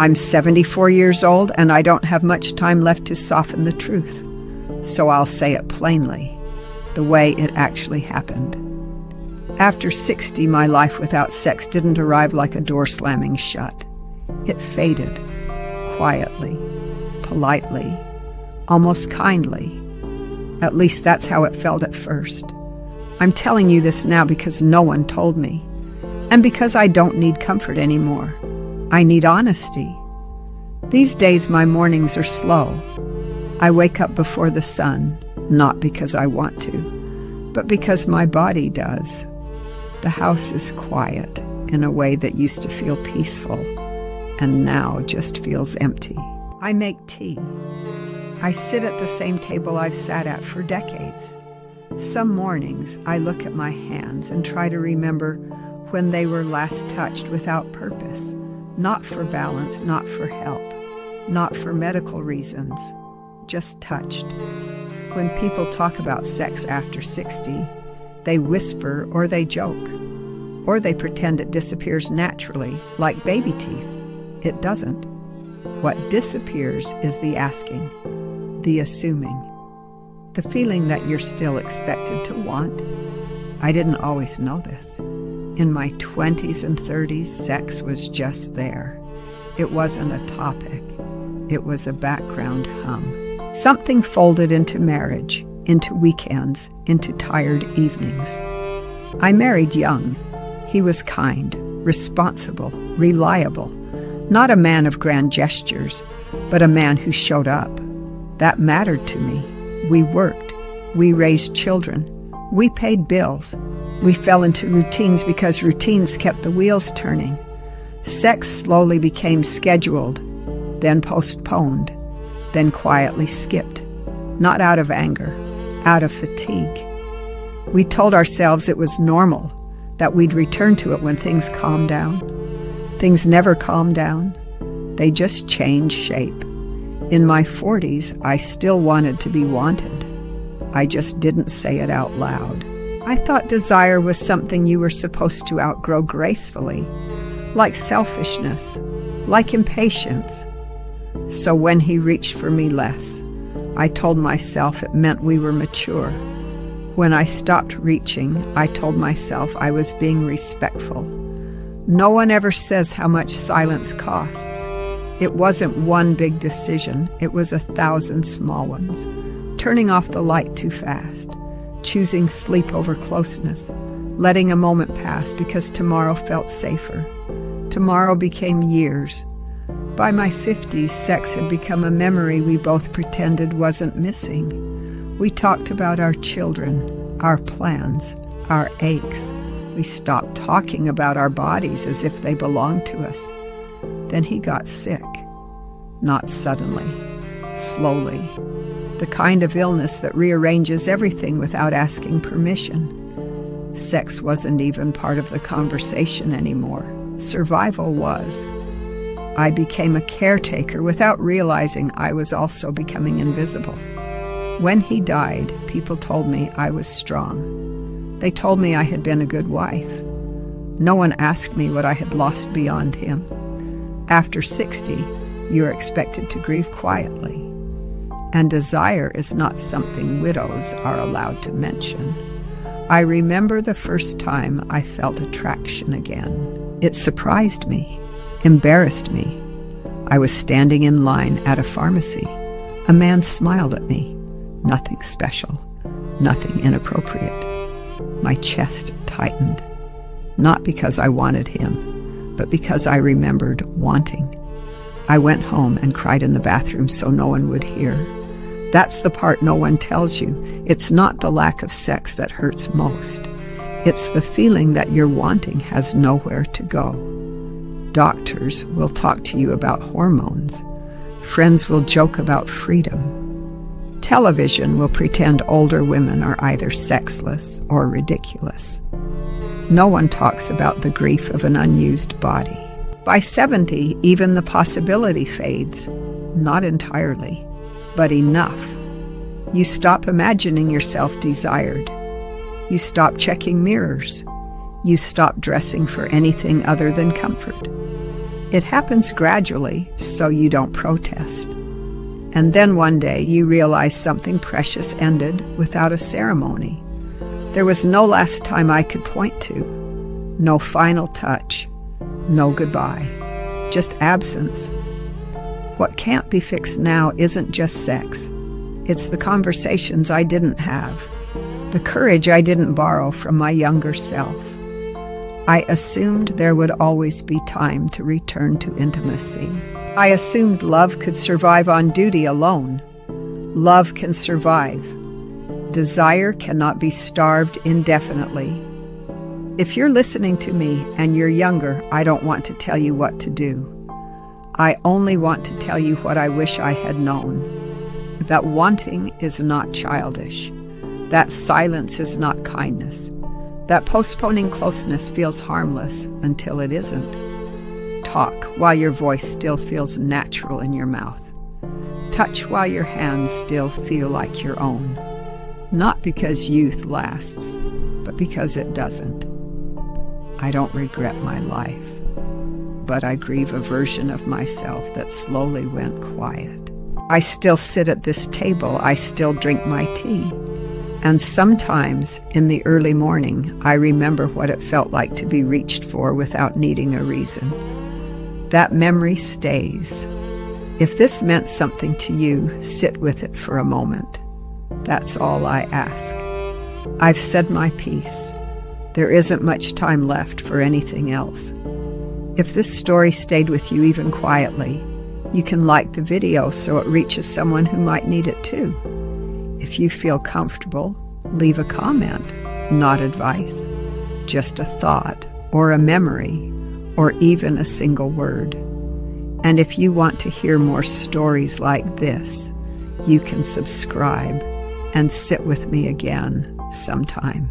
I'm 74 years old and I don't have much time left to soften the truth. So I'll say it plainly, the way it actually happened. After 60, my life without sex didn't arrive like a door slamming shut. It faded, quietly, politely, almost kindly. At least that's how it felt at first. I'm telling you this now because no one told me, and because I don't need comfort anymore. I need honesty. These days my mornings are slow. I wake up before the sun, not because I want to, but because my body does. The house is quiet in a way that used to feel peaceful, and now just feels empty. I make tea. I sit at the same table I've sat at for decades. Some mornings I look at my hands and try to remember when they were last touched without purpose, not for balance, not for help, not for medical reasons, just touched. When people talk about sex after 60, they whisper or they joke, or they pretend it disappears naturally, like baby teeth. It doesn't. What disappears is the asking, the assuming, the feeling that you're still expected to want. I didn't always know this. In my 20s and 30s, sex was just there. It wasn't a topic. It was a background hum. Something folded into marriage, into weekends, into tired evenings. I married young. He was kind, responsible, reliable. Not a man of grand gestures, but a man who showed up. That mattered to me. We worked. We raised children. We paid bills. We fell into routines because routines kept the wheels turning. Sex slowly became scheduled, then postponed, then quietly skipped. Not out of anger, out of fatigue. We told ourselves it was normal, that we'd return to it when things calmed down. Things never calmed down. They just changed shape. In my 40s, I still wanted to be wanted. I just didn't say it out loud. I thought desire was something you were supposed to outgrow gracefully, like selfishness, like impatience. So when he reached for me less, I told myself it meant we were mature. When I stopped reaching, I told myself I was being respectful. No one ever says how much silence costs. It wasn't one big decision, it was 1,000 small ones. Turning off the light too fast, choosing sleep over closeness, letting a moment pass because tomorrow felt safer. Tomorrow became years. By my 50s, sex had become a memory we both pretended wasn't missing. We talked about our children, our plans, our aches. We stopped talking about our bodies as if they belonged to us. Then he got sick. Not suddenly, slowly. The kind of illness that rearranges everything without asking permission. Sex wasn't even part of the conversation anymore. Survival was. I became a caretaker without realizing I was also becoming invisible. When he died, people told me I was strong. They told me I had been a good wife. No one asked me what I had lost beyond him. After 60, you're expected to grieve quietly. And desire is not something widows are allowed to mention. I remember the first time I felt attraction again. It surprised me, embarrassed me. I was standing in line at a pharmacy. A man smiled at me. Nothing special, nothing inappropriate. My chest tightened, not because I wanted him, but because I remembered wanting. I went home and cried in the bathroom so no one would hear. That's the part no one tells you. It's not the lack of sex that hurts most. It's the feeling that your wanting has nowhere to go. Doctors will talk to you about hormones. Friends will joke about freedom. Television will pretend older women are either sexless or ridiculous. No one talks about the grief of an unused body. By 70, even the possibility fades. Not entirely, but enough. You stop imagining yourself desired. You stop checking mirrors. You stop dressing for anything other than comfort. It happens gradually, so you don't protest. And then one day you realize something precious ended without a ceremony. There was no last time I could point to, no final touch, no goodbye, just absence. What can't be fixed now isn't just sex. It's the conversations I didn't have, the courage I didn't borrow from my younger self. I assumed there would always be time to return to intimacy. I assumed love could survive on duty alone. Love can survive. Desire cannot be starved indefinitely. If you're listening to me and you're younger, I don't want to tell you what to do. I only want to tell you what I wish I had known. That wanting is not childish. That silence is not kindness. That postponing closeness feels harmless until it isn't. Talk while your voice still feels natural in your mouth. Touch while your hands still feel like your own. Not because youth lasts, but because it doesn't. I don't regret my life, but I grieve a version of myself that slowly went quiet. I still sit at this table, I still drink my tea. And sometimes, in the early morning, I remember what it felt like to be reached for without needing a reason. That memory stays. If this meant something to you, sit with it for a moment. That's all I ask. I've said my piece. There isn't much time left for anything else. If this story stayed with you even quietly, you can like the video so it reaches someone who might need it too. If you feel comfortable, leave a comment, not advice, just a thought or a memory or even a single word. And if you want to hear more stories like this, you can subscribe and sit with me again sometime.